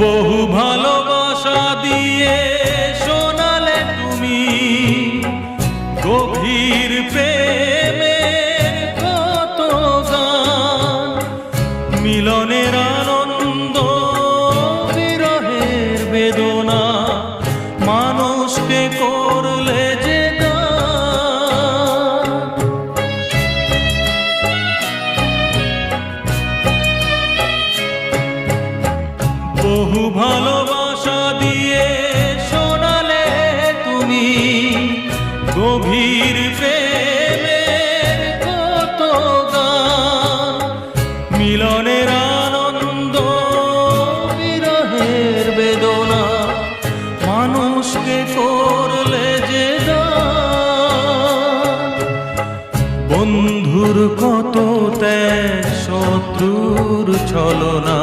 বহু ভালোবাসা দিয়ে শোনালে তুমি গভীর প্রেমের কত গান, মিলনের আনন্দ বিরহের বেদনা মানুষকে করলে যে দান। বহু ভালোবাসা দিয়ে শোনালে তুমি গভীর প্রেমের কত গান, মিলনের আনন্দ বিরহের বেদনা মানুষকে করলে যে দান। বন্ধুর কত ত্যাগ, শত্রুর ছলনা